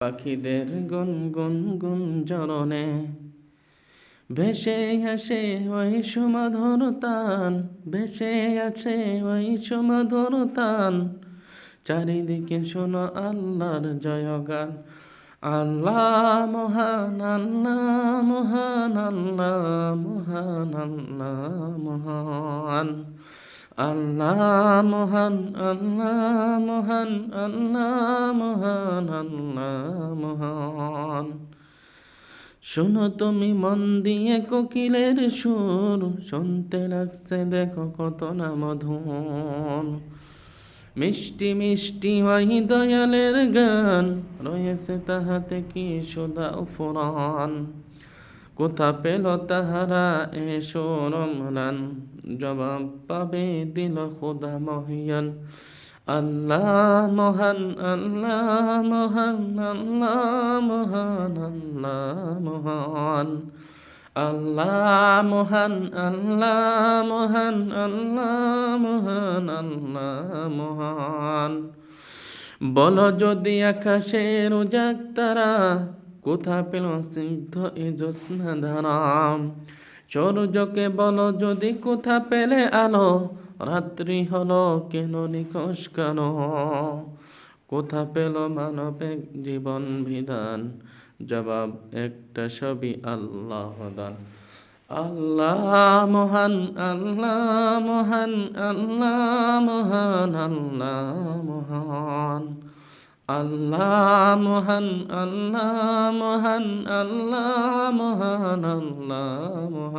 পাখিদের গুনগুন গুঞ্জরণে ভেসে আসে ওই সুমধুর তান, ভেসে আছে ওই সুমধুর তান। চারিদিকে শোনো আল্লাহর জয়গান। আল্লাহ মহান, আল্লাহ মহান, আল্লাহ মহান, আল্লাহ মহান। আল্লাহ মহান, আল্লাহ মহান, আল্লাহ মহান, আল্লাহ মহান। শোনো তুমি মন দিয়ে কোকিলের সুর, শুনতে লাগছে দেখো কত না মধুর। মিষ্টি মিষ্টি ওই দয়ালের গান, রয়েছে তাহাতে কি সুধা ফুরান। কোথা পেল তাহারা এসো রমলান, জবাব পাবে দিল খোদা মহিয়ান। আল্লাহ মহান, আল্লাহ মহান, আল্লাহ মহান, আল্লাহ মহান। আল্লাহ মহান, আল্লাহ মহান, আল্লাহ মহান, আল্লাহ মহান। বলো যদি আকাশের উজাক তারা, কোথা পেল স্নিগ্ধ এ জ্যোৎস্না ধারা। সূর্যকে বলো যদি কোথা পেলে আলো, রাত্রি হলো কেন নিকষ কেন। কোথা পেল মানবিক জীবন বিধান, জবাব একটা সবই আল্লাহ দান। আল্লাহ মহান, আল্লাহ মহান, আল্লাহ মহান, আল্লাহ মহান। আল্লাহ মহান, আল্লাহ মহান, আল্লাহ মহান, আল্লাহ মহান।